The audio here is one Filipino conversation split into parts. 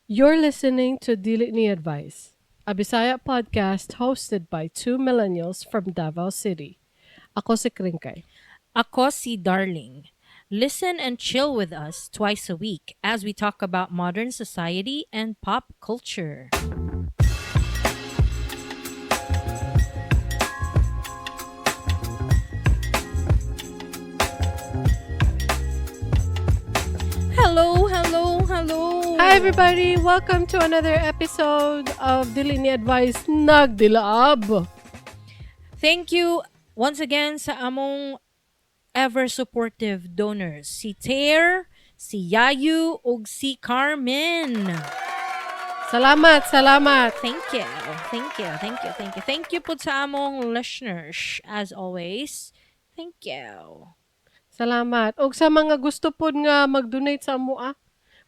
You're listening to Dili Ni Advice, a Bisaya podcast hosted by two millennials from Davao City. Ako si Kringkay. Ako si Darling. Listen and chill with us twice a week as we talk about modern society and pop culture. Hello. Hi everybody! Welcome to another episode of Dili Ni Advice, Nagdilaab. Thank you once again sa among ever-supportive donors. Si Ter, si Yayu, ug si Carmen. Salamat! Thank you po sa among listeners. As always, thank you. Salamat. Og sa mga gusto po nga mag-donate sa amo,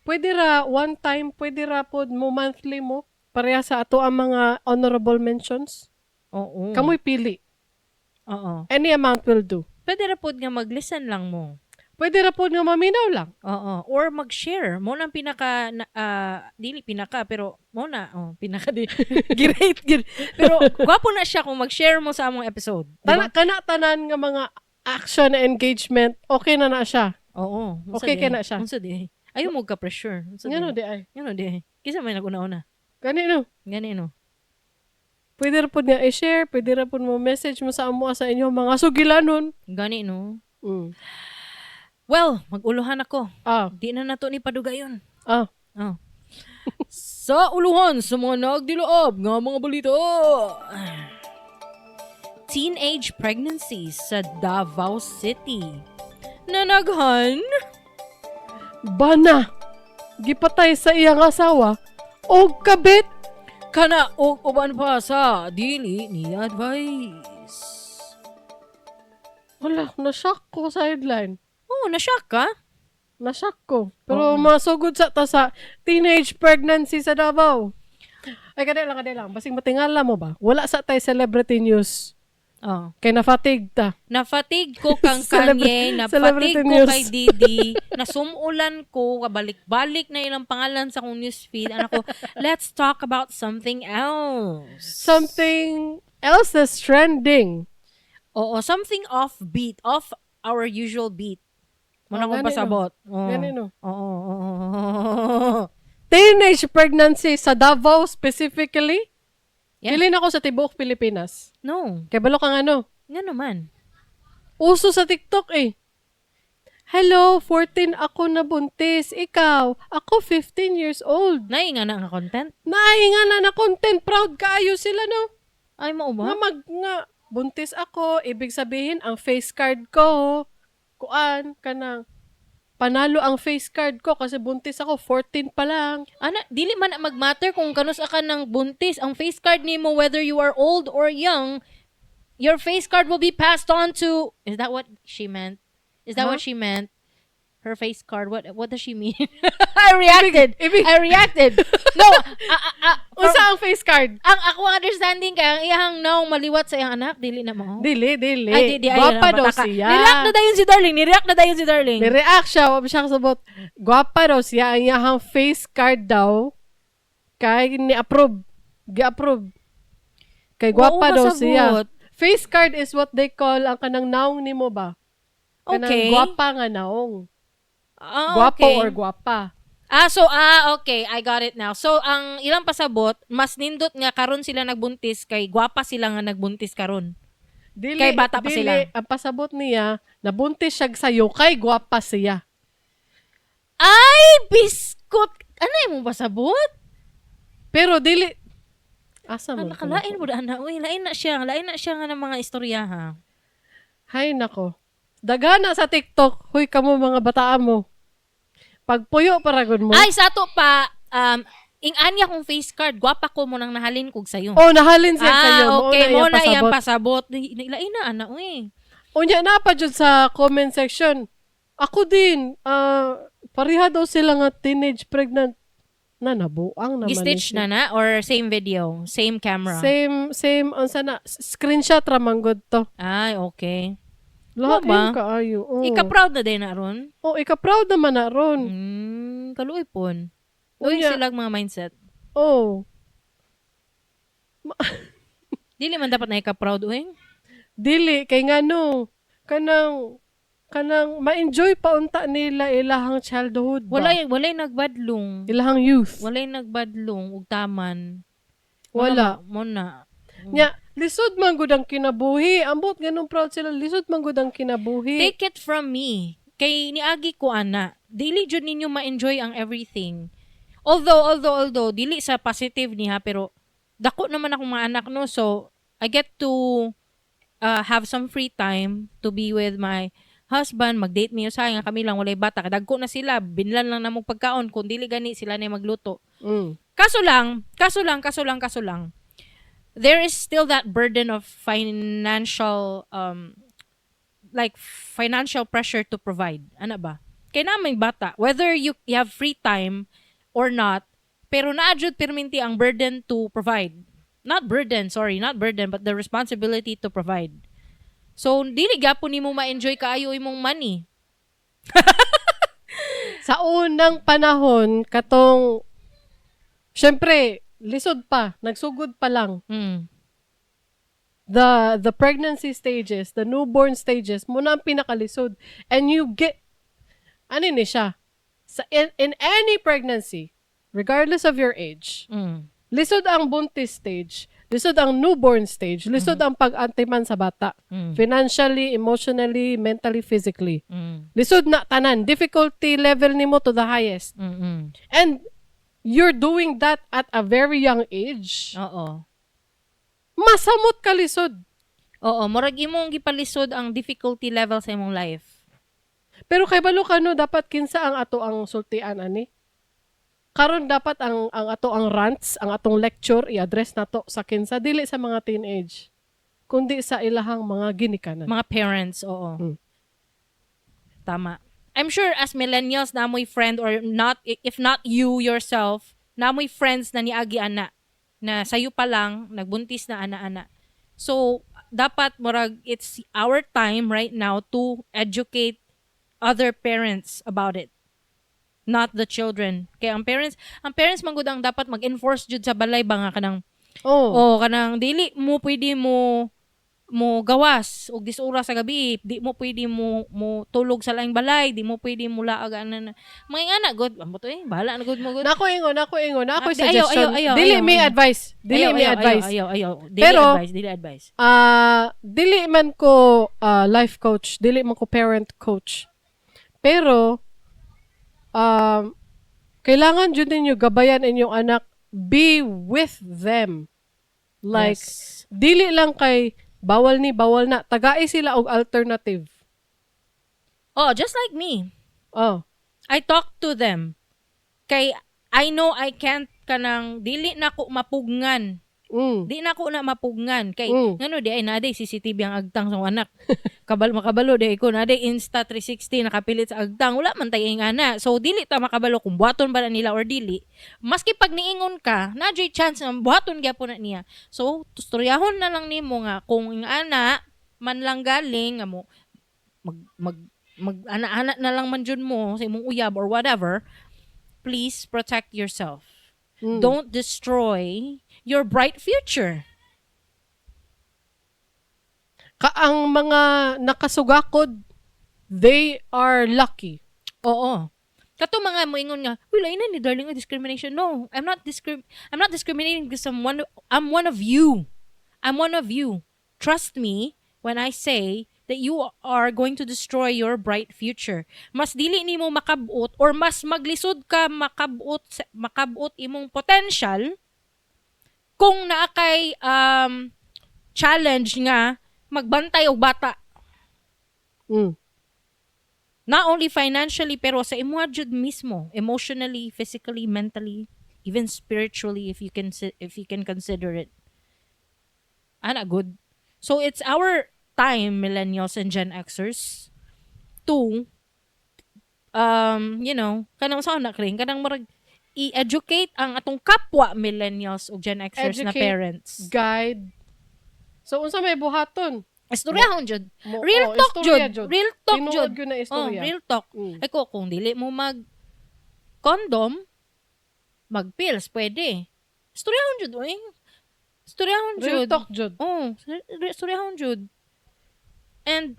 pwede ra one time, pwede ra po mo monthly mo, pareha sa ato ang mga honorable mentions. Oo. Kamoy pili. Oo. Any amount will do. Pwede ra pod nga mag-listen lang mo. Pwede ra po nga maminaw lang. Oo. Or mag-share. Mo nang pinaka, dili pinaka, pero mo na, pinaka di. Great. Pero gwapo na siya kung mag-share mo sa among episode. Diba? Tanan nga mga action and engagement, okay na siya. Oo. Okay ka na siya. Unsa di. Ayaw mo ka-pressure. Ngano di ay. Ngano di. Kisa may naguna-una. Ganino. Pwede ra po niya i-share, pwede ra po mo message mo sa amo sa inyo mga sugilanon. Gani, no? Mm. Well, mag-uluhan ako. Di na nato ni padugayon. Ah. Sa uluhan, sa mga nagdilaab nga mga balita. Teenage pregnancies sa Davao City. Nanaghan? Bana, gipatay sa iyang asawa o kabit. Kana og uban pa sa Dili Ni Advice. Wala, nashock ko sa headline. Oo, nashock ka? Nashock ko. Pero masugod sa ta sa teenage pregnancy sa Davao. Ay, kadali lang. Basing matingala mo ba? Wala sa tay celebrity news. Oh. Kay na-fatigue ta. Na-fatigue ko kang Kanye, na-fatigue ko kay Didi, nasumulan ko, kabalik-balik na ilang pangalan sa kong newsfeed. Anak ko, let's talk about something else. Something else that's trending. Oo, something off our usual beat. Muna kong pasabot. Ganino. Oo. Teenage pregnancy sa Davao specifically? Yeah. Kilin ako sa tibuok Pilipinas. No. Kaya balo kang ano? Nga naman. Uso sa TikTok eh. Hello, 14 ako na buntis. Ikaw, ako 15 years old. Nainga na nga content? Nainga na content. Proud kaayo sila, no? Ay, mauba? Nga, buntis ako. Ibig sabihin, ang face card ko, kuan, kanang, panalo ang face card ko kasi buntis ako, 14 pa lang. Ana, dili man mag-matter kung kanus ka ng buntis. Ang face card nimo, whether you are old or young, your face card will be passed on to... Is that what she meant? What she meant? Her face card. What does she mean? I reacted. No. Usa ang face card? Ang ako understanding kay ang iyang naong maliwat sa iyang anak, dili na mo. Dili. Ay, Gwapa daw siya. Nireact na dayon si Darling. Nireact siya. Wab siya kasabot. Gwapa daw siya. Ang iyang face card daw. Kay ni-approve. Gi-approve. Kay gwapa daw siya. Face card is what they call ang kanang naong nimo ba? Kanang okay. Gwapa nga naong. Gwapo Okay. or gwapa. Okay, I got it now. So, ang ilang pasabot, mas nindot nga karon sila nagbuntis kay gwapa sila nga nagbuntis karon. Kay bata pa sila. Ang pasabot niya, nabuntis siya sayo, kay gwapa siya. Ay, biskot! Ano yung pasabot? Pero dili, asa mo? Nakalain mo na, uy, lain na siya nga ng mga istorya, ha? Hay nako. Dagana sa TikTok, huy kamo mga bataan mo. Pagpuyo paragon mo. Ay, sato pa, ing-anya kong face card, gwapa ko mo nang nahalin kog sayo. Oh, nahalin siya sa'yo. Okay, mo na iyang pasabot. Lain na, ana, uy. Unya na pa dyan sa comment section. Ako din, pareha daw sila nga teenage pregnant na nabuang naman. Gistitch na or same video, same camera? Same, unsa na, screenshot ramanggod to. Ay, okay. Lahat ba? yun kaayo. Oh. Ika-proud na din na ron? Oh, ika-proud naman na ron. Kaluoy pon. Uy, Unya, silang mga mindset. oh, Dili man dapat na ka-proud, uy. dili kay ngano kanang ma-enjoy pa unta nila ilahang childhood ba. Walay nagbadlong. Ilahang youth. Walay nagbadlong ug taman. Wala. Mo na. Nya, lisod man gud ang kinabuhi. Ambot ganun proud sila. Lisod man gud ang kinabuhi. Take it from me. Kay niagi ko ana, dili jud ninyo ma-enjoy ang everything. Although dili sa positive niya pero dako naman akong mga anak no, so I get to have some free time to be with my husband, mag-date mi usay nga kami lang walay bata, kadagko na sila, binlan lang namong pagkaon kung dili gani sila na magluto. Kaso lang, there is still that burden of financial financial pressure to provide. Ano ba? Kaya namang bata, whether you have free time or not, pero naadjud perminti ang burden to provide. Not burden, but the responsibility to provide. So, dili gapon nimo ma-enjoy kaayo imong money. Sa unang panahon, katong, syempre, lisod pa, nagsugod pa lang. The pregnancy stages, the newborn stages, muna ang pinakalisod. And you get, ano ni siya? In any pregnancy, regardless of your age, lisod ang buntis stage, lisod ang newborn stage, lisod ang pag-antiman sa bata. Financially, emotionally, mentally, physically. Lisod na tanan. Difficulty level nimo to the highest. And you're doing that at a very young age. Oo. Masamot ka lisod. Oo, murag imong gipalisod ang difficulty level sa imong life. Pero kay balo kano dapat kinsa ang ato ang sultian ani? Karon dapat ang ato ang rants, ang atong lecture i-address nato sa kinsa dili sa mga teenage, kundi sa ilahang mga ginikanan. Mga parents, oo. Tama. I'm sure as millennials na mo'y friend or not, if not you yourself, na mo'y friends na niagi ana na sayo pa lang nagbuntis na ana-ana. So dapat murag it's our time right now to educate other parents about it. Not the children. Kaya ang parents man gud ang dapat mag-enforce jud sa balay ba nga kanang kanang dili mo pwede mo gawas og 10 oras sa gabi, di mo pwede mo tulog sa laing balay, di mo pwede mo laag ana mga ana god amot bahala na god mo god. Nako ingon ako suggestion. Dili me advice. Ayaw. Dili advice. Dili man ko life coach, dili man ko parent coach. Pero kailangan jud ninyo gabayan inyong anak, be with them. Like dili lang kay bawal na, tagai sila og alternative. Oh, just like me. Oh. I talk to them. Kay I know I can't kanang dili na ko mapugngan. Di na ko na mapugngan kay ngano di ay naday CCTV ang agtang sa anak. Makabalo di ko naday Insta 360 nakapilit sa agtang, wala man tay ingana. So dili ta makabalo kung buhaton ba na nila or dili. Maski pag niingon ka, nadyo'y chance na buhaton gyapon na niya. So tustoryahon na lang nimo nga kung ingana man lang galing nga mo mag ana-ana na lang man jud mo sa imong uyab or whatever. Please protect yourself. Don't destroy your bright future. Ang mga nakasugakod, they are lucky. Oo. Kato mga moingon nga, well, ay na ni darling discrimination. No, I'm not discriminating because I'm one of you. I'm one of you. Trust me when I say that you are going to destroy your bright future. Mas dili nimo makabot or mas maglisod ka makabot imong potential kung naakay challenge nga magbantay og bata. Not only financially pero sa imo jud mismo, emotionally, physically, mentally, even spiritually if you can consider it. Ana good. So it's our time, millennials and Gen Xers, to kanang sa anak rin kanang marag i-educate ang atong kapwa millennials o Gen Xers na parents. Guide. So unsa may buhaton? Istoryahon jud. Real talk jud. Real talk jud. Real talk. Ay ko kung dili mo mag condom, mag-pills, pwede. Storyahon jud oy. Storyahon Real jud. talk, Jud. Oh, storyahon jud. And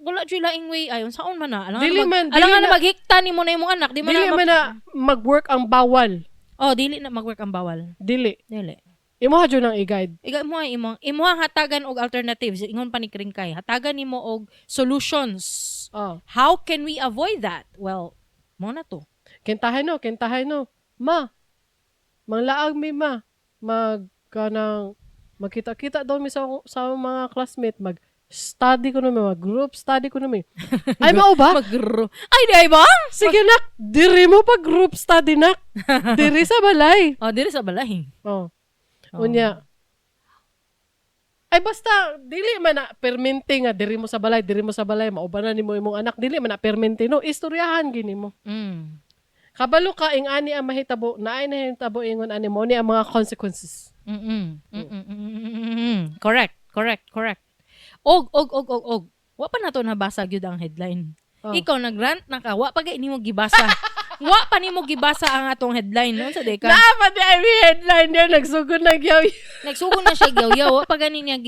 wala jud laing way ayon saon man na. Dili Alangan na maghikta nimo na imong anak, di man Dili man na mag-work ang bawal. Oh, dili na mag-work ang bawal. Dili. Dili. Imo ha jud nang i-guide. Imo ang hatagan og alternatives. Ingon pa ni Kringkay. Hatagan nimo og solutions. Oh. How can we avoid that? Well, mo na to. Kentahay no. Ma. Manglaag mi ma. Magkita-kita daw mi sa mga classmate, mag-study ko na mi, mag-group study ko na mi. Ay, mao ba? Ay, di ay ba? Sige nak, diri mo pa group study nak. Diri sa balay. Oh, diri sa balay. Oh. Unya. Ay basta dili man na permente nga diri mo sa balay, maubanan nimo imong anak, dili man na permente no, istoryahan gini mo. Kabalo ka ing ani ang mahitabo, naay na hitabo ingon ani mo ni ang mga consequences. Correct. Og. Wa pa nato nabasa gyud ang headline. Oh. Ikaw nagrant na ka, wa pa gay nimo gibasa. Wa pa nimo gibasa ang atong headline no sa deka. Dapat di ay headline niya nagsugod na gyaw. Nagsugod na siya gyaw-yaw, wa pa gani niya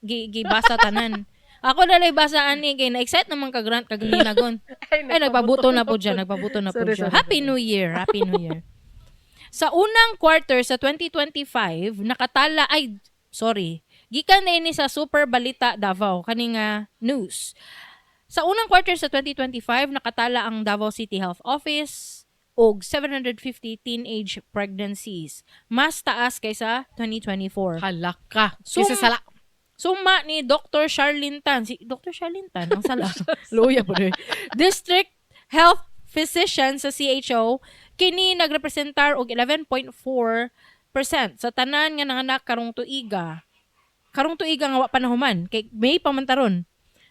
gibasa tanan. Ako na lang basa ani kay na-excite naman ka grant kag hinagon. Ay nagpabuto na po dyan. Sorry. Happy New Year. Sa unang quarter sa 2025, gikan na ini sa Super Balita Davao kaning news. Sa unang quarter sa 2025, nakatala ang Davao City Health Office og 750 teenage pregnancies. Mas taas kaysa 2024. Halaka. Kisa sala. Suma ni Dr. Charlene Tan. Si Dr. Charlene Tan, ang sala. Luya po rin. District Health Physician sa CHO, kini nagrepresentar og 11.4% sa tanan nga nanganak karong tuiga. Karong tuiga nga wa panahuman. Kay may pamantaron.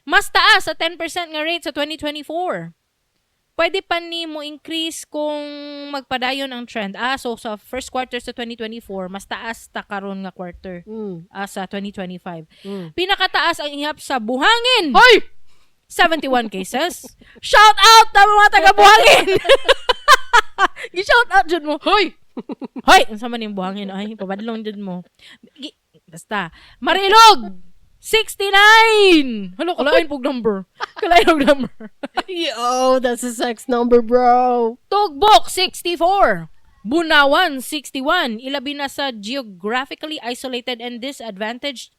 Mas taas sa 10% nga rate sa 2024. Pwede pa ni mo increase kung magpadayon ang trend. So sa first quarter sa 2024, mas taas ta karon nga quarter sa 2025. Pinakataas ang ihap sa Buhangin. Hoy! 71 cases. Shout out na mga taga Buhangin! Gi-shout out dyan mo. Hoy! Hoy! Ang sama niyong Buhangin. Ay, pabadlong dyan mo. Basta. Marilog! 69! Hello, kalain pog number. Yo, that's a sex number, bro. Tugbok, 64. Bunawan, 61. Ilabi na sa geographically isolated and disadvantaged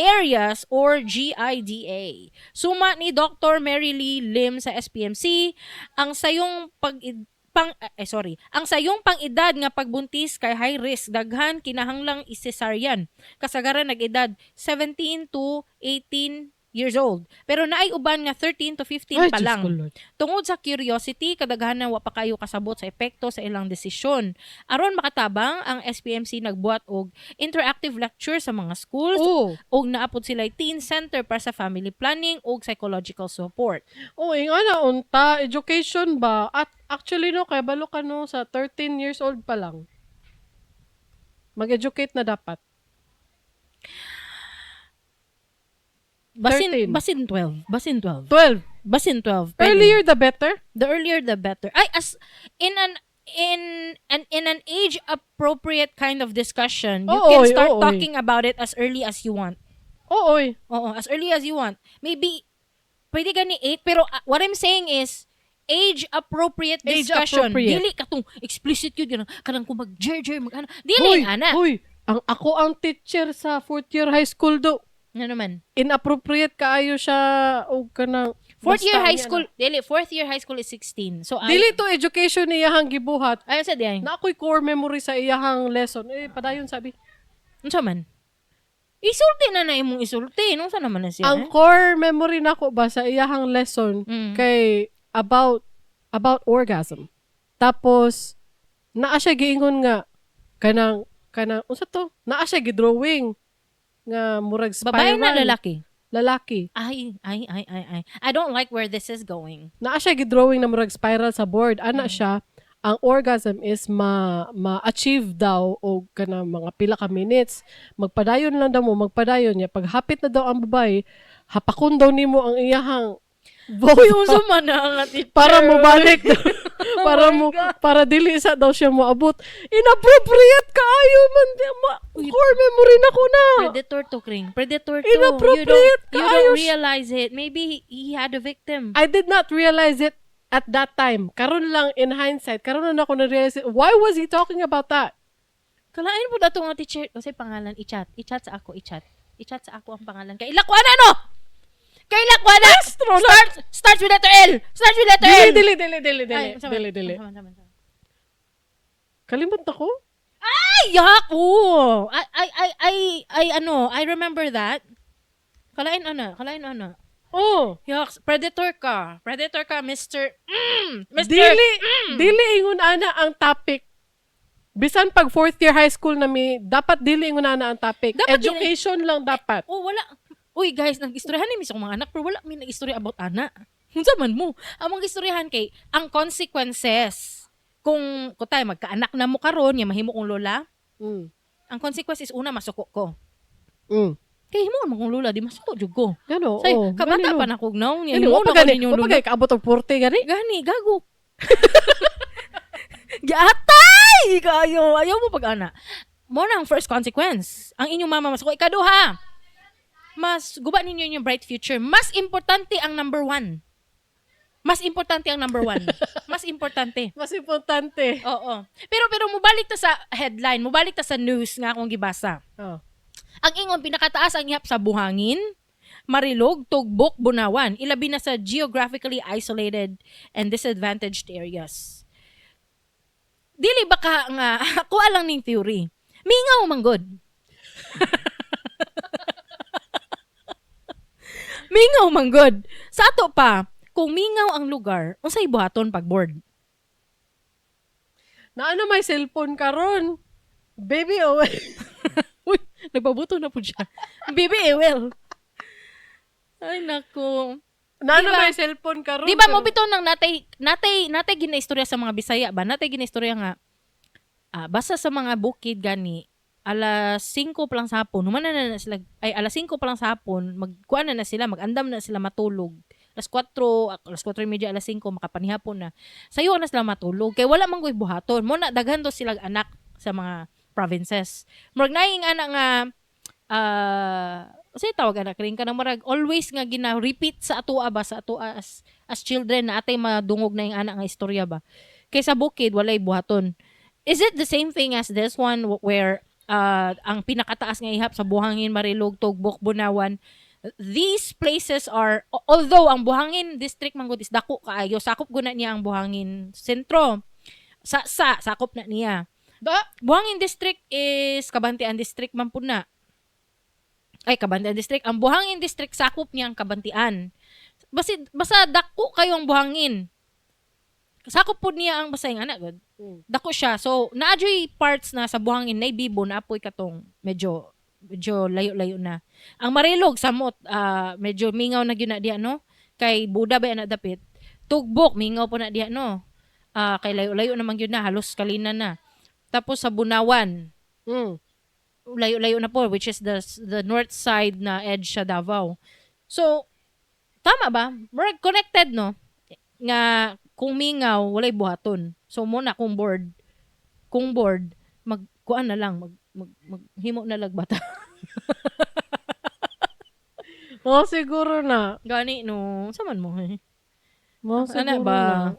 areas or GIDA. Suma ni Dr. Mary Lee Lim sa SPMC, ang sayong ang sayong pang-edad nga pagbuntis kay high risk, daghan kinahanglang isesaryan. Kasagaran nag-edad 17 to 18 years old. Pero naay uban nga 13 to 15 pa lang. Tungod sa curiosity, kadaghanan wa pa kayo kasabot sa epekto sa ilang desisyon. Aron makatabang, ang SPMC nagbuhat og interactive lecture sa mga schools ug naapod sila teen center para sa family planning ug psychological support. Nga na unta education ba? At actually no, kay balo ka no sa 13 years old pa lang. Mag-educate na dapat. Basin 12. 12. Earlier the better? The earlier the better. Ay, as in an age appropriate kind of discussion, you can start talking about it as early as you want. Oo, as early as you want. Maybe pwede gani 8, pero what I'm saying is age appropriate discussion. Dili katong explicit yun kanang kung mag-jer mag-ano. Dili ana. Ako ang teacher sa 4th year high school do. Ano naman? Inappropriate kaayo siya o kanang 4th year high school. Dili, 4th year high school is 16. So dili to education iyahang gibuhat. Ayon sa diay. Na ako'y core memory sa iyahang lesson. Padayon sabi. Unsa man? Isulti na imong isulti. Unsa naman na siya? Ang core memory nako ba sa iyahang lesson kay about orgasm. Tapos naa siya giingon nga kanang unsa to? Naa siya gidrawing nga murag spiral. Babae na lalaki? Lalaki. Ay. I don't like where this is going. Naa siya gidrawing na murag spiral sa board. Ana siya, ang orgasm is ma-achieve daw o kana mga pila ka minutes. Magpadayon lang daw mo, magpadayon niya. Pag hapit na daw ang babae, hapakon daw nimo ang iyahang Both. Uy, unsa man na nga teacher. Para mo balik. para my mo God. para dili sa daw siya moabot. Inappropriate kaayo man core memory na ko na. Predator to, Kring. Predator to. Inappropriate You kaayo don't realize it. Maybe he had a victim. I did not realize it at that time. Karon lang in hindsight, karon na ako na-realize it. Why was he talking about that? Kalain po dato nga teacher. Kasi pangalan, i-chat. I-chat sa ako, i-chat. I-chat sa ako ang pangalan. Kailakwana no! Kailakwana! Starts with letter L! Starts with letter L! Dili. Kalimot na ko? Ay, yak! Oo! I remember that. Kalain ana. Oh. Yak, predator ka, Mr. Dili ingon ana ang topic. Bisan pag fourth year high school na dapat dili ingon ana ang topic. Dapat Education lang dapat. Wala. Uy, guys, nag-istoryahan ni mismo mga anak, pero wala may nag-istorya about ana. Unsa man mo? Among istoryahan kay ang consequences. Kung tayo magkaanak na mo karon, ya mahimo kong lola. Ang consequences una masuko ko. Kay himo man kong lola, di masuko jud ko. Gano. Say, kabata pa na kog now. Wa pa gani kaabot og 40 gani. Gani, gago. Giatay! Ayaw mo pag-ana. Mo na ang first consequence. Ang inyong mama masuko. Ikaduha. Mas guba ninyo yung bright future. Mas importante ang number 1. Mas importante. Oo. Pero mubalik ta sa headline, mubalik ta sa news nga akong gibasa. Oh. Ang ingon pinakataas ang ihap sa buhangin, Marilog, Tugbok, Bunawan, ilabi na sa geographically isolated and disadvantaged areas. Dili ba ka nga ako lang ning theory. Mingaw manggod. Mingaw manggod. Sa ato pa, kung mingaw ang lugar, unsay buhaton pag board? Naano may cellphone karon? Baby, oh. Uy, nagpabuto na po siya. Baby, well. Ay, naku. Naano Diba? may cellphone karon? Di ba mo bitaw nang natay ginaistorya sa mga Bisaya ba? Natay ginaistorya nga, basta sa mga bukid gani, alas 5 pa lang sa hapon, alas 5 pa lang sa hapon, magkuan na sila, magandam na sila matulog. Alas 4:30, alas 5, makapanihapon na. Sayo na sila matulog. Kaya wala man ko'y buhaton. Muna, daghan to silang anak sa mga provinces. Murag naing anak nga, kasi tawag anak rin ka na marag, always nga gina-repeat sa atua ba, sa atua as children na atay madungog na yung anak nga istorya ba. Kaya sa bukid, walay buhaton. Is it the same thing as this one where ang pinakataas nga ihap sa Buhangin, Marilog, Tugbok, Bunawan, these places are, although ang Buhangin district manggod is dako kaayo, sakop guna niya ang Buhangin sentro. Sakop na niya. Buhangin district is Kabantian district man po na. Kabantian district. Ang Buhangin district sakop niya ang Kabantian. Basta dako kayo ang Buhangin. Sakop po niya ang basay nga anak. Dako siya. So, naadyo'y parts na sa Buhangin na ibibo na apoy katong medyo layo-layo na. Ang Marilog, samot, medyo mingaw na gyud na diha, no? Kay Buda ba na dapit. Tugbok, mingaw po na diha, no? Kay layo-layo naman gyud na, halos kalina na. Tapos sa Bunawan, layo-layo na po, which is the north side na edge sa Davao. So, tama ba? More connected, no? Nga, kung mingaw, walay buhaton. So, muna, kung board, magkuan na lang, maghimo na lagbata. Siguro na. Gani, no? Saman mo, eh. Siguro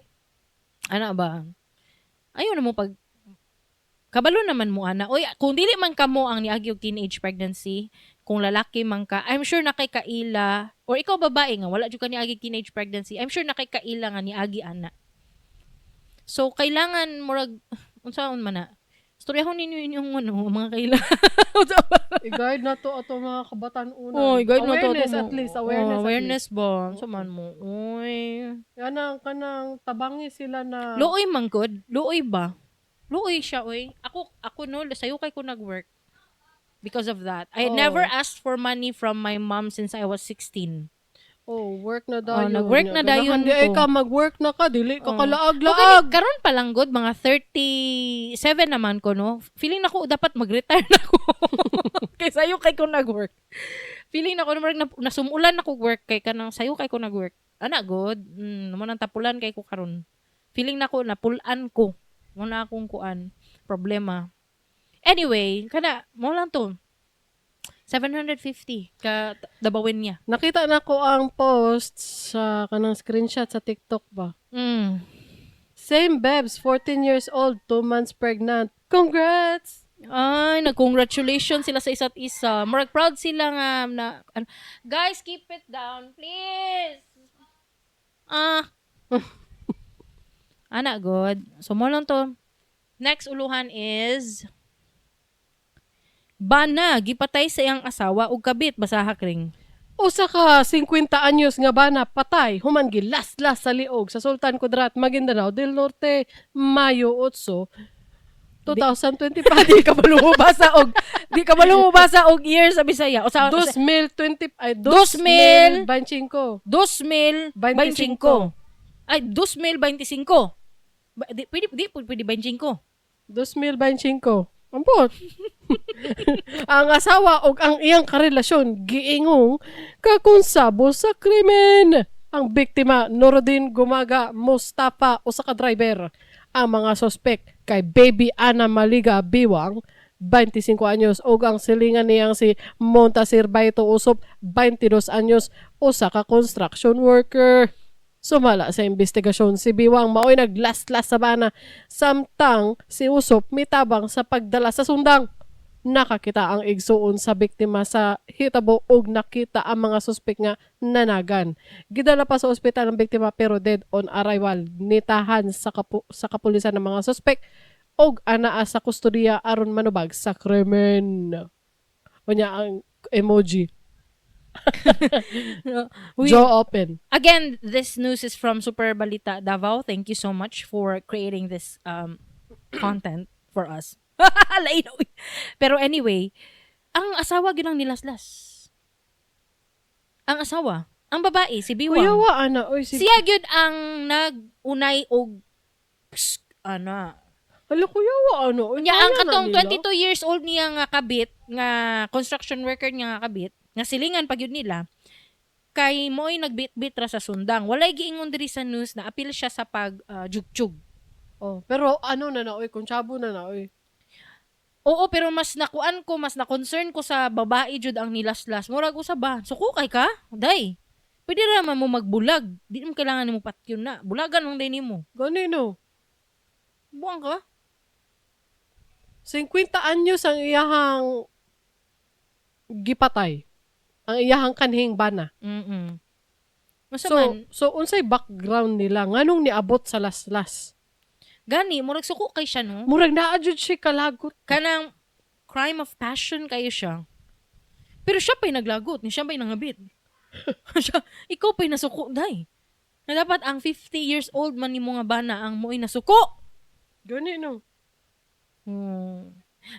Ana ba? Ayaw na mo pag kabalo naman mo, ana. Oy, kung dili man ka mo ang niagi og teenage pregnancy, kung lalaki man ka, I'm sure na kay kaila, or ikaw babae nga, wala jud ka niagi teenage pregnancy, I'm sure na kay kaila nga niagi ana. So, kailangan murag, unsaon man na, storyahon ninyo inyong mga kailangan. I-guide na to ato mga kabataan una. Guide na to. Awareness at least. Awareness ba? Saman mo. Uy. Kanang tabangi sila na. Luoy manggod. Luoy ba? Luoy siya, uy. Ako no, sayo kay ko nag-work. Because of that. I never asked for money from my mom since I was 16. Work na dayon. Nag-work na dayon ko. Hindi ka mag-work na ka. Dili ka kalaag-laag. Karon pa lang good, mga 37 naman ko, no? Feeling na ko, dapat mag-retire na ko. Kay sayo kay ko nag-work. Feeling na ko, nasumulan na ko work kay kanang sayo kay ko nag-work. ana good. Naman ang tapulan kay ko karon. Feeling nako napulan ko. Muna akong kuan problema. Anyway, kada mo lang to. 750 ka dabawin niya. Nakita na ko ang post sa kanang screenshot sa TikTok ba. Same babes, 14 years old, 2 months pregnant. Congrats! Ay, nag-congratulations sila sa isa't isa. Marag proud sila nga guys, keep it down, please. Ana, good. So, mo lang to. Next uluhan is bana, gipatay sa iyang asawa ug kabit, basaha kring. Usa ka 50 anyos nga bana patay human gilas-las sa liog sa Sultan Kudarat, Maguindanao del Norte, Mayo 8, 2025. Di ka malumubasa og year sa Bisaya. O sa 2020 ay 2025. 2025. 2025. Ay, 2025. Pwede 25. 2025. Ampot. Ang asawa og ang iyang karelasyon giingong kakonsabo sa krimen. Ang biktima Norodin Gumaga Mustafa, usa ka driver. Ang mga suspek kay Baby Ana Maliga Biwang, 25 anyos, ug ang silingan niyang si Montasir Baito Usop, 22 anyos, usa ka construction worker. Sumala sa investigasyon si Biwang maoy naglaslas sa bana, samtang si Usop mitabang sa pagdala sa sundang. Nakakita ang igsuon sa biktima sa hitabo ug nakita ang mga suspek nga nanagan. Gidala pa sa ospital ang biktima pero dead on arrival. Nitahan sa kapulisan ng mga suspek ug anaa sa kustodiya aron manubag sa krimen. Unya ang emoji. Jaw open. Again, this news is from Super Balita Davao. Thank you so much for creating this content for us. Pero anyway, ang asawa ginang nilaslas. Ang asawa, ang babae si Biwang. Kuyawa ana oy si Siya gyud ang nagunay og ana. Hala kuyawa ano. Nya ang katong 22 years old niya nga kabit, nga construction worker niya nga kabit, nga silingan pa gyud nila. Kay mo'y nagbit-bit ra sa sundang. Walay giingon diri sa news na apil siya sa pag jugjug. Oh, pero ano na oy, konsyabo na oy. Oo, pero mas na-concern ko sa babae jud ang nilaslas. Murag usa ba? Suko kay ka? Day. Pwede ra man mo magbulag. Di mo kailangan nimo patyon na. Bulagan lang din nimo. Ganino. Buang ka? 50 anyos ang iyahang gipatay. Ang iyahang kanhing bana. So unsay background nila nganong niabot sa laslas? Gani, murag suko kay siya, no? Murag naa jud siya kalagot. Kanang crime of passion kayo siya. Pero siya pa'y naglagot, ni siya pa'y nangabit. Ikaw pa'y nasuko, day. Na dapat ang 50 years old man ni mga bana ang mo'y nasuko. Gani, no?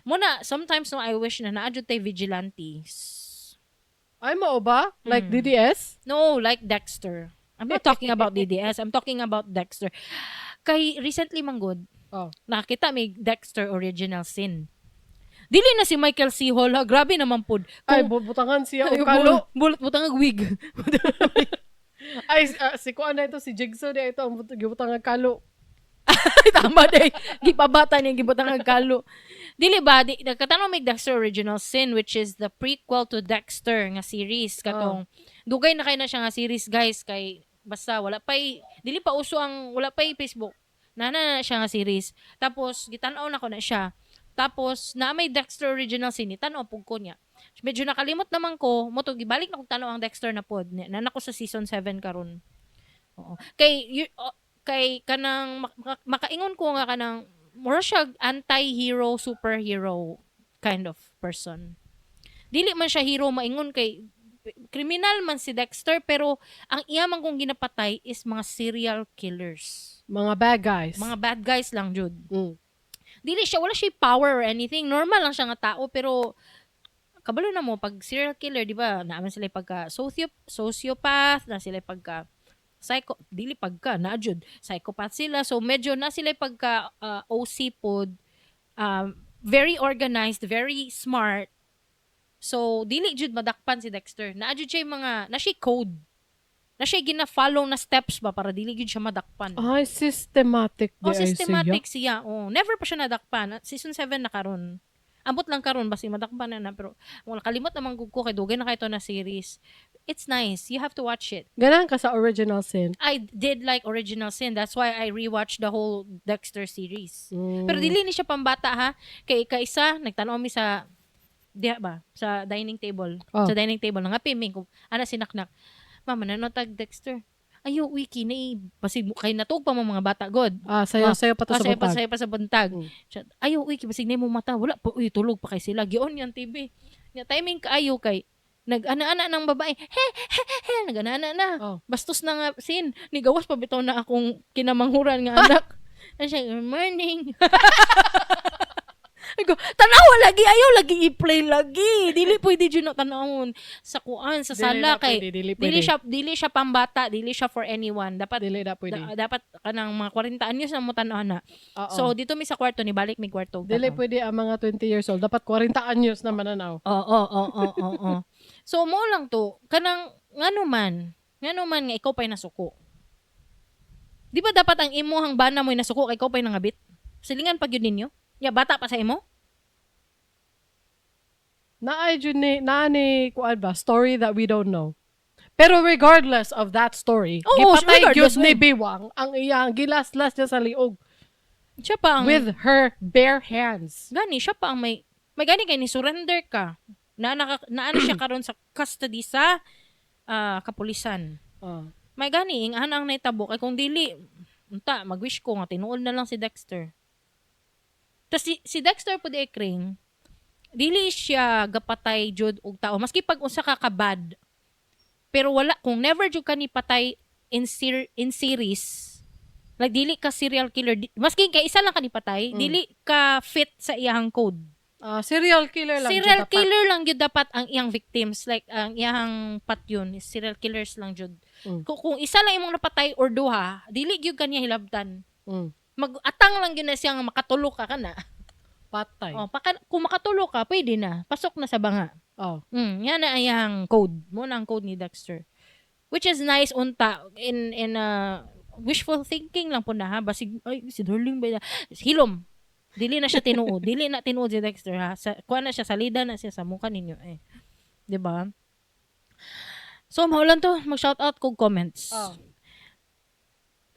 Muna, sometimes no, I wish na naadyo tayo vigilantes. Ay, mao ba? Like DDS? No, like Dexter. I'm not talking about DDS. I'm talking about Dexter. Kay recently manggod, nakita may Dexter original sin. Dili na si Michael C. Hall, ha? Grabe naman pod. Ay, butangan siya o kalo. Butang wig. Ay, si Kuan na ito, si Jigsaw na ito, ang butangan kalo. Tama day. Gipabata niya, gibutang kalo. Dili ba, nagkatanong may Dexter original sin, which is the prequel to Dexter nga series. Katong, dugay na kayo na siya nga series, guys, kay basta wala pa'y, dili pa uso ang, wala pa'y Facebook. Nana siya nga series. Tapos, gitanaw na ko na siya. Tapos, na may Dexter original sin, tanaw pug ko niya. Medyo nakalimot naman ko, mo to, gibalik na kong tanaw ang Dexter na pod. Nana ko sa season 7 karon. Oo. Kay kanang, makaingon ko nga kanang, mura siya anti-hero, superhero kind of person. Dili man siya hero, maingon kay, kriminal man si Dexter, pero ang iyamang kong ginapatay is mga serial killers. Mga bad guys. Mga bad guys lang, Jude. Dili siya, wala siya power or anything. Normal lang siya nga tao, pero kabalo na mo, pag serial killer, di ba, naaman sila pagka sociopath, na sila pagka dili pagka, na Jude, psychopath sila. So, medyo na sila pagka OC pod, very organized, very smart. So, dili jud madakpan si Dexter. Na jud siya mga, na siya code. Na siya gina-follow na steps ba para dili gyud siya madakpan. Ay, systematic di ay Systematic siya. siya. Never pa siya nadakpan. Season 7 na karon. Ambot lang karon basi madakpan na pero wala kalimot naman gud ko kay dugay na kay to na series. It's nice. You have to watch it. Ganan ka sa Original Sin. I did like Original Sin. That's why I rewatched the whole Dexter series. Pero dili ni siya pambata ha. Kay kaisa nagtan-aw mi sa diha ba sa dining table. Sa dining table nga piming ko ana sinaknak. Mama nanotag Dexter. Ayo wiki na basi kay natug pa mga bata god. Sayo pa to sa buntag. Sayo pa sa buntag. Ayo wiki basi nimo mata wala pa tulog pa kay sila. Gion yang TV. Nya timing kaayo kay nag-ana-ana ng babae. Nag-ana-ana na. Bastos na nga sin. Nigawas pa bitaw na akong kinamanghuran nga anak. Ano siya, good morning. Tanawa lagi, ayaw lagi i-play lagi. Dili pwede dyan na tanawon sa kuan, sa sala kay dili siya pambata, dili siya for anyone. Dapat dili na pwede. Dapat kanang mga 40 anyos na mo tanaw na. So dito mi sa kwarto ni balik mi kwarto. Dili pwede ang mga 20 years old. Dapat 40 anyos na mananaw. Oo. So mo lang to kanang ngano man nga ikaw pay nasuko. Di ba dapat ang imuhang bana mo nasuko kay ikaw pay nangabit? Silingan pag yun ninyo? Ya bata pa sa imo? Naani kuan ba story that we don't know. Pero regardless of that story, gipatay gyud ni Biwang ang iyang gilaslas niya sa liog. Siya pa ang with her bare hands. Gani siya pa ang may gani kay ni surrender ka. Naana siya karon sa custody sa kapulisan. May gani ang anang naitabo kay kung dili unta magwish ko nga tinuod na lang si Dexter. Tas si Dexter po di Kring, dili siya gapatay jud og tao maski pag usa ka kabad. Pero wala kung never jud ka ni patay in series. Like dili ka serial killer, maski kay isa lang ka ni patay, dili ka fit sa iyang code. Serial killer lang. Serial killer lang jud dapat ang iyang victims, like ang iyang patyon is serial killers lang jud. Kung isa lang imong napatay or duha, dili gyud kaniya hilabtan. Mag-atang lang yun na siyang makatulog ka na. Patay. Kung makatulog ka, pwede na. Pasok na sa banga. Yan na ayang code. Muna ang code ni Dexter. Which is nice unta. In wishful thinking lang po na ha. Basig, si Darling ba na? Hilom. Dili na siya tinuod. Dili na tinuod si Dexter ha. Kuha na siya, salida na siya sa mukha ninyo eh. Diba? So, maulan to. Mag-shoutout kong comments.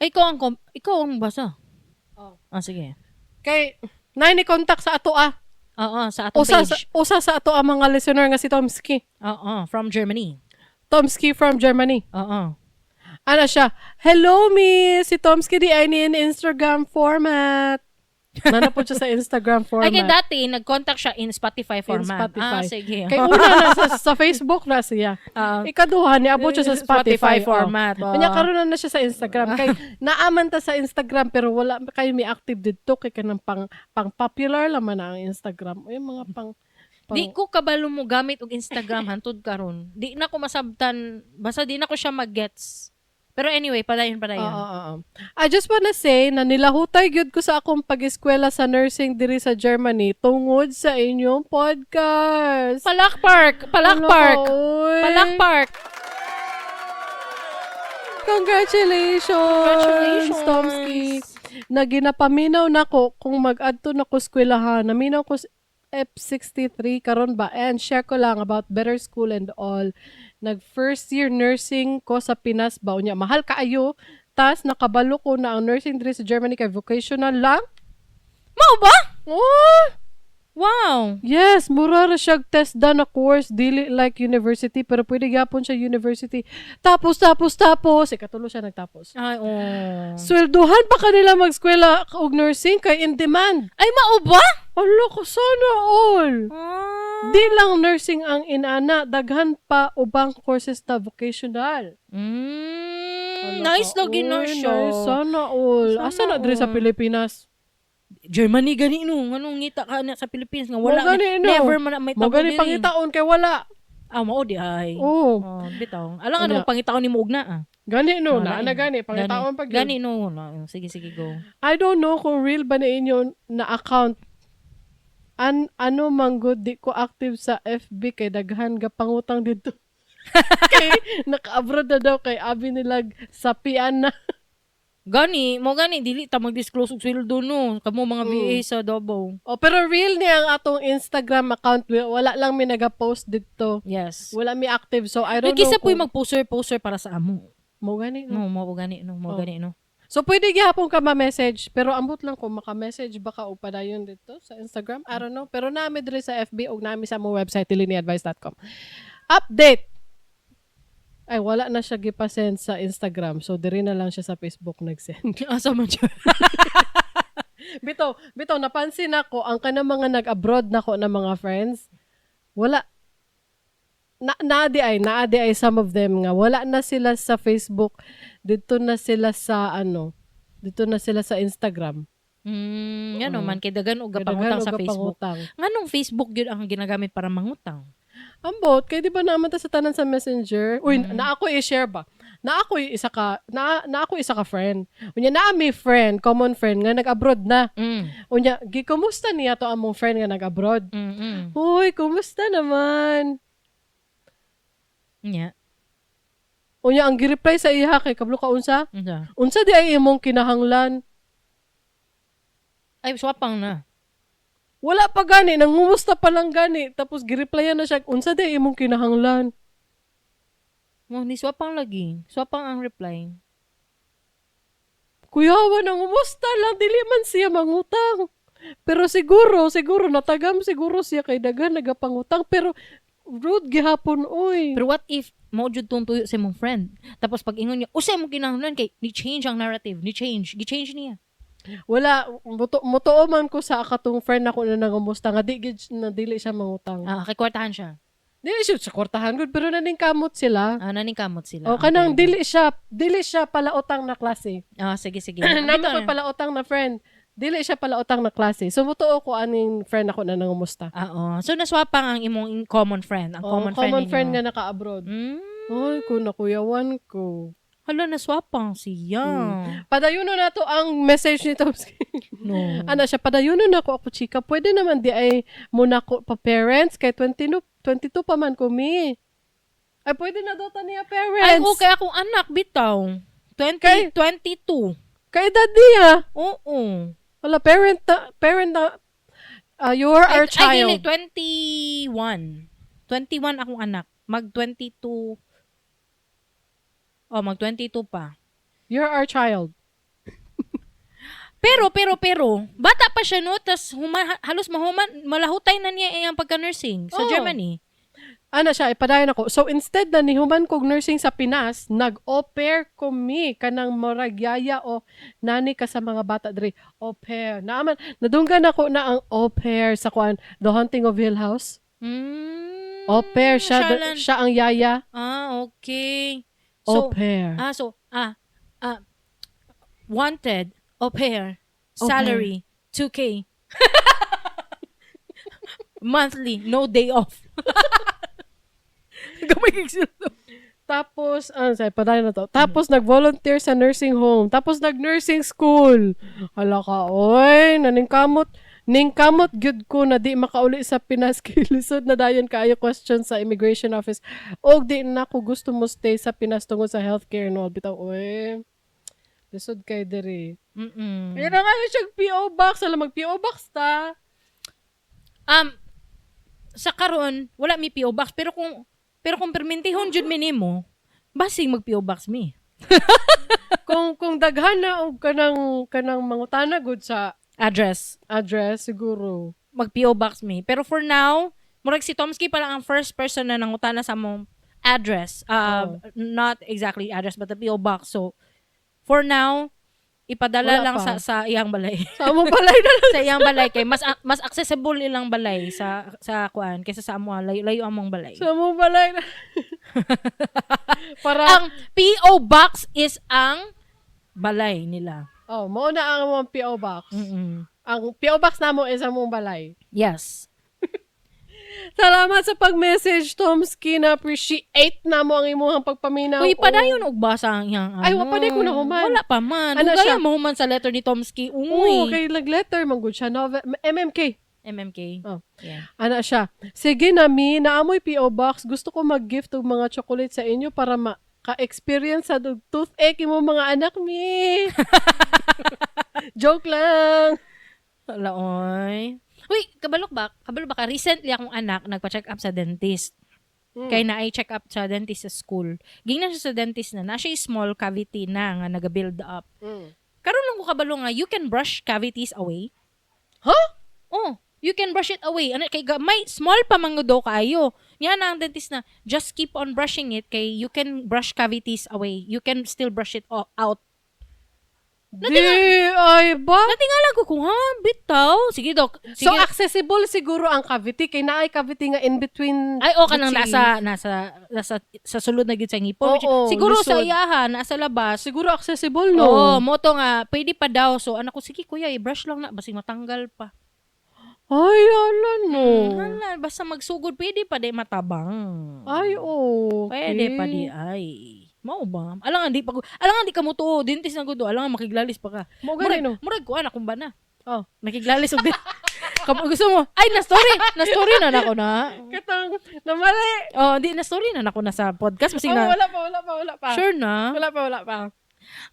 Ikaw ang basa. Sige. Kay, ni contact sa ato sa atong page. Usa sa ato ang mga listener nga si Tomsky. From Germany. Tomsky from Germany. Ano siya? Hello, miss! Si Tomsky di ay in Instagram format. Nana po siya sa Instagram format. Ay, dati, nag-contact siya in Spotify format. Sige. Kaya una na sa Facebook na siya. Ikaduha, niabot siya sa Spotify format. Kanya karoon na siya sa Instagram. Kay naaman ta sa Instagram, pero wala kayo may active dito. Kaya kanang pang popular laman na ang Instagram. O yung mga pang di ko kabalo mo gamit og Instagram hantud karon. Di na ko masabtan, basta di na ko siya mag-gets. Pero anyway, padayon. I just wanna say na nilahutay gyud ko sa akong pag-eskwela sa nursing diri sa Germany tungod sa inyong podcast. Palakpark. Congratulations, Tomsky. Na ginapaminaw nako kung mag-adto na ko eskwelahan. Naminaw ko Ep67 karon ba and share ko lang about better school and all. Nag first year nursing ko sa Pinas ba unya mahal kaayo tas nakabalo ko na ang nursing diri sa Germany kay vocational lang. Mao ba? Wow. Yes, mura ra siya test da na course dili like university pero pwede gyapon siya university. Tapos ikatulo siya nagtapos. Swelduhan pa kanila mag-eskwela og nursing kay in demand. Ay mao ba? Alo ko sana all. Di lang nursing ang inana, daghan pa ubang courses na vocational. Nice lagi na siya. Nice, sana all. Asa na diri sa Pilipinas? Germany gani no, nganong ngita ka na sa Pilipinas nga wala never man may tabo diri. Mo gani pangitaon kay wala. Mao di ay. Bitaw. Alang ano pangitaon ni mo ugna Gani no, na gani pangitaon pag gani no. Sige go. I don't know kung real ba na inyo na account. Ano manggod di ko active sa FB kay daghan ga pangutang dito. Kay naka-abroad na daw kay abi nilag sapian na. Gani, dili ta mag-disclose og sweldo no. Kamo mga VA sa Davao. Oh, pero real niya ang atong Instagram account. Wala lang mi naga-post dito. Yes. Wala mi active, so I don't know. Nagkisa po'y mag-poster para sa amo. Mo gani no. Mo gani no. So pwede gihapon ka ma-message, pero ambot lang kung maka-message baka o padayon dito sa Instagram. I don't know. Pero nami diri sa FB ug nami sa mo website diliniadvice.com. Update. Ay, wala na siya gipasend sa Instagram. So, diri na lang siya sa Facebook nag-send. Asa man siya? Bito, napansin ako, ang kanang mga nag-abroad na ko na mga friends, wala, naadi ay some of them nga, wala na sila sa Facebook, dito na sila sa Instagram. Yan man, kay dagan og pangutang sa Facebook. Nganong Facebook yun ang ginagamit para mangutang? Ambot, kay di ba naman ta sa tanan sa Messenger? Uy, na ako i-share ba? Na ako isa ka friend. Unya na mi friend, common friend nga nag-abroad na. Unya, kumusta niya to among friend nga nag-abroad? Uy, kumusta naman? Nya. Unya ang gi-reply sa iya kay kablo ka unsa? Unsa di ay imong kinahanglan? Ay, swapang na. Wala pa gani, nangumusta pa lang gani. Tapos gi-replyan na siya, unsa di imong kinahanglan? Ni swapang lagi. Swapang ang reply. Kuyawa, nangumusta lang, dili man siya mangutang. Pero siguro, natagam siguro siya kay dagan nagapangutang. Pero rude gihapon, oy. Pero what if, mo jud tong tuyo sa imong friend. Tapos pag ingon niya, usay mo kinahanglan kay, ni-change ang narrative. Gi-change niya. Wala, mutuo man ko sa akatong friend ako na nangumusta nga dili siya mangutang. Kay kwartahan siya. Dili siya sa kwartahan gud pero naning kamot sila. Naning kamot sila. O kanang dili siya palautang na klase. Sige. Namo ko palautang na friend. Dili siya palautang na klase. So mutuo ko aning friend ako na nangumusta. So naswapang ang imong common friend, ang common friend nga naka-abroad. Oy, kuyawan ko. Hala, naswapang siya. Padayuno na to ang message ni Tomsky. No. Ano siya, padayuno na ko ako, chika. Pwede naman di ay muna ko pa parents. Kay 22 pa man ko, mi. Ay, pwede na daw niya parents. Ay, okay akong anak, bitaw. 22. Kay daddy, Oo. Wala, parent na, you are our child. Ay, 21. 21 akong anak. Mag-22. Mag-22 pa. You're our child. Pero, bata pa siya, no? Tas halos malahutay na niya ang pagka-nursing sa Germany. Ano siya, ipadayon ako. So, instead na nihuman kog nursing sa Pinas, nag-au pair ko mi, kanang moragyaya o nani ka sa mga bata diri. Au pair. Nadunggan ako na ang au pair sa The Haunting of Hill House. Au pair, siya ang yaya. Okay. Au pair. Wanted, au pair, salary, 2K. Monthly, no day off. Tapos, padayon na to. Tapos, nag-volunteer sa nursing home. Tapos, nag-nursing school. Hala ka, oy, naningkamot gyud ko na di makauli sa Pinas kay lisod na dayon kaayo question sa immigration office. Og di na ko gusto mo stay sa Pinas tungod sa healthcare no. Bitaw, oy. Lisod kay diri. Yan nga siya PO box. Alam mag-PO box ta. Sa karon wala mi PO box pero kung permintihon jud mi nimo, basig mag-PO box mi. kung daghan na og kanang mangutana gud sa address siguro mag-PO box me. Pero for now, murag si Tomsky pa lang ang first person na nangutana sa mong address. Not exactly address, but the PO box. So, for now, ipadala lang sa iyang balay. Sa among balay na lang. Sa iyang balay kay mas accessible ilang balay sa kuan kaysa sa amo layo among balay. Sa among balay na. Para ang PO box is ang balay nila. Mao na ang among PO box. Ang PO box namo is among balay. Yes. Salamat sa pag-message, Tomsky. Na-appreciate na mo ang imong pagpaminaw. Uy, padayon og basa ang iyang Ay, wapaday ko na human. Wala pa man. Ano Kaya siya? mo human sa letter ni Tomsky. Oo, kay nag-letter, manggod siya. MMK. MMK. Oh. Yeah. Ana siya. Sige na mi, naamoy P.O. Box. Gusto ko mag-gift og mga chocolate sa inyo para ka-experience sa toothache mo mga anak mi. Joke lang. Wala, oy. Uy, kabalo ba ka? Recently akong anak nagpa-check up sa dentist. Kaya na check up sa dentist sa school. Gingnan siya sa dentist na siya small cavity na nga naga-build up. Karon lang ko kabalo nga you can brush cavities away. Huh? Oh, you can brush it away. Ano kay may small pa mangudo kayo. Nya na ang dentist na just keep on brushing it kay you can brush cavities away. You can still brush it out. Ay ba? Natingalan ko kung bitaw. Sige dok. Sige. So accessible siguro ang cavity kay naay cavity nga in between. Ay okay nang nasa sa sulod na gyud sa ngipon. Siguro lisod. sa iyahan nasa labas. Siguro accessible no. Oo, moto nga pwede pa daw. So anak ko sige kuya, i-brush lang na basig matanggal pa. Ay, ala no. Hala, basta magsugod pwede pa di matabang. Ay, okay. Pwede pa di ay. Mao ba? Alangan di ka mo to, dentist na gudo, alangan makiglalis pa ka. Mo gani no. Murag ko anak kumba na. Oh, nakiglalis og kapag gusto mo. Ay, na story na nako na. Katong namali. Oh, di na story na nako na sa podcast kasi wala pa. Sure na. Wala pa.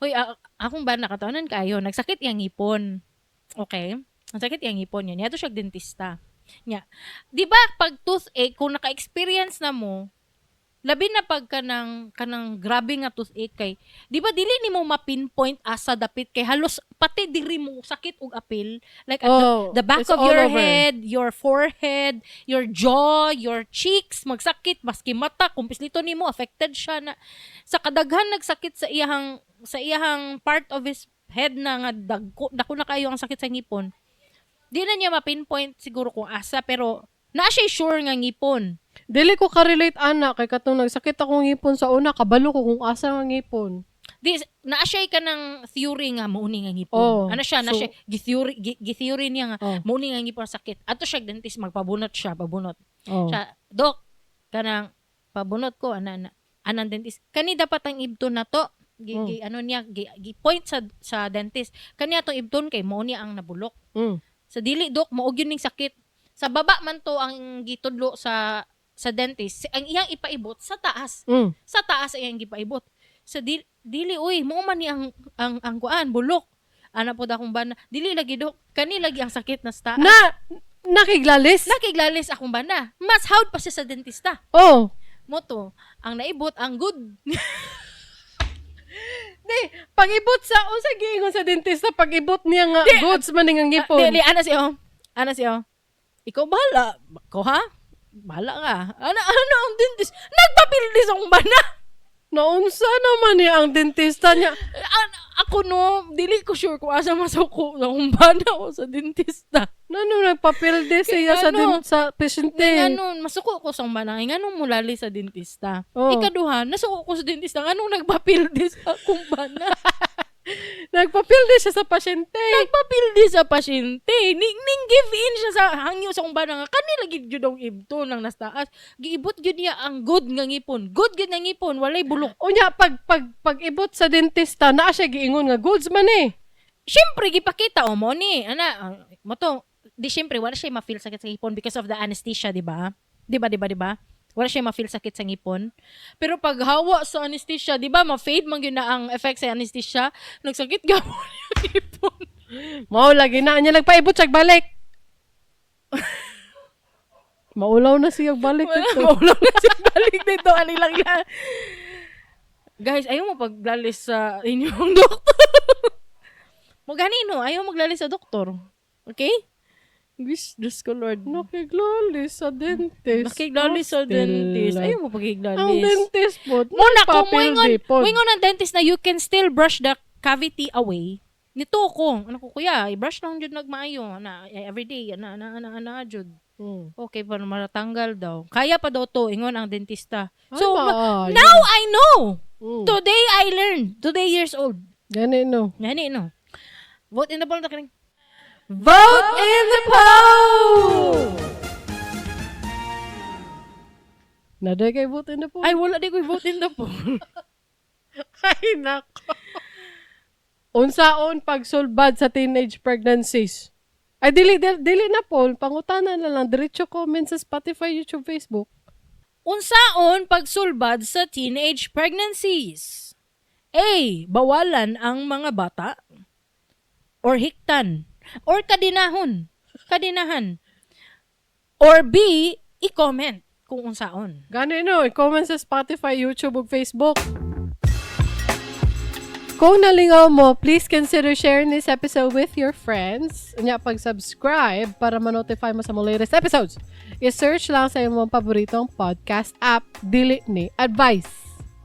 Uy, akong ba nakataonan kayo, nagsakit yang ngipon. Okay? Nagsakit yang ngipon yan. Yato siya dentista. Nya. Di ba pag toothache kung naka-experience na mo, labi na pag kanang grabe nga toothache kay, di ba dili nimo ma-pinpoint asa dapit kay halos pati diri mo sakit og apil like at the back of your head, your forehead, your jaw, your cheeks magsakit maski mata kung pislito nimo affected siya na sa kadaghan nagsakit sa iyahang part of his head na nga dako na kayo ang sakit sa ngipon. Di na niya ma-pinpoint siguro kung asa pero na siya sure nga ngipon. Dili ko ka-relate ana kay katong nagsakit akong ngipon sa una kabalo ko kung asa nga ngipon. Di naa siya ka ng theory nga mauni nga ngipon. Ano siya na siya gi-theory niya nga mauni nga ngipon sakit. Ato siya dentist magpabunot siya, pabunot. Siya, dok, kanang pabunot ko anang dentist. Kani dapat ang ibton na to. Gi-point sa dentist. Kani atong ibton kay mauni ang nabulok. Sa dili dok mao gyud ning sakit. Sa baba man to ang gitudlo sa dentist, ang iyang ipaibot sa taas. Sa taas ang iyang gipaibot. Sa dili uy, mo man ni ang kuan bulok. Ana po akong bana. Dili lagi dok, kani lagi ang sakit na sa taas. Nakiglalis akong bana. Mas hawd pa siya sa dentista. Oh. Moto, ang naibot ang good. Di, pag-ibot unsa giingon sa dentista pag-ibot niya nga goods man nga ngipon. Dili ana siya. Ikaw bahala. Ko ha? Bahala ka. Ano ang dentist? Nagpapildis akong bana. Naunsa naman niya ang dentista niya. Ako no, dili ko sure kung asa masuko akong bana o sa dentista. Nagpapildis siya sa pasyente. Masuko ko sa bana. Ngano mulali sa dentista. Oh. Ikaduha, nasuko ko sa dentista. Ngano nagpapildis akong bana. Nagpapildi siya sa pasyente. Ning give in siya sa hangyo sa kumbana nga kanila gid jud ang ibto nang nastaas. Giibot jud niya ang good nga ngipon. Good gid nga ngipon, walay bulok. Unya pag-ibot sa dentista naa siya giingon nga goods man eh. Syempre gipakita mo ni ana mo to. Di syempre wala siya ma-feel sakit sa ngipon because of the anesthesia, di ba? Di ba? Wala siya ma-feel sakit sa ngipon. Pero pag hawa sa anesthesia, di ba, ma-fade man yun na ang effect sa anesthesia, nagsakit gamo yung ngipon. Mao lagi na niya nagpaibot siya balik. Maulaw na siya balik dito. Alilang yan. Guys, ayaw mo paglalis sa inyong doktor. Ayaw maglalis sa doktor. Okay? Diyos ko, Lord. Nakiglalis sa dentist. Ayaw mo pagiglalis. Ang dentist po. Muna ko, moingon ang dentist na you can still brush the cavity away. Nito ko. Ano ko, kuya, i-brush lang jud nagmaayo. Everyday. Jud. Okay, para maratanggal daw. Kaya pa daw to, ingon ang dentista. So, now I know. Today I learned. Today years old. Gani no. Vote in the poll. Vote in the poll! Naday kay vote in the poll? Ay, wala di ko vote in the poll. Ay, nako. Unsaon pagsulbad sa teenage pregnancies? Ay, dili na po. Pangutanan na lang. Diretso comment sa Spotify, YouTube, Facebook. Unsaon pagsulbad sa teenage pregnancies? A. Bawalan ang mga bata. Or hiktan. Or kadinahan. Or B. I-comment kung unsaon. Gani no, i-comment sa Spotify, YouTube, ug Facebook. Kung nalingaw mo, please consider sharing this episode with your friends. Unya, pag-subscribe para ma-notify mo sa mga latest episodes. I-search lang sa iyong paboritong podcast app, Dili Ni Advice.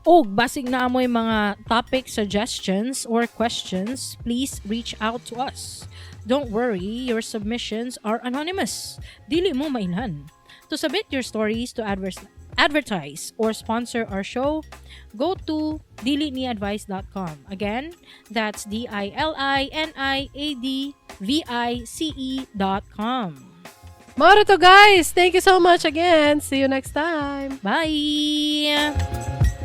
O basig na amoy mga topic suggestions or questions, please reach out to us. Don't worry, your submissions are anonymous. Dili mo mainhan. To submit your stories to advertise or sponsor our show, go to diliniadvice.com. Again, that's DILINIADVICE.com. Mara to guys! Thank you so much again. See you next time. Bye!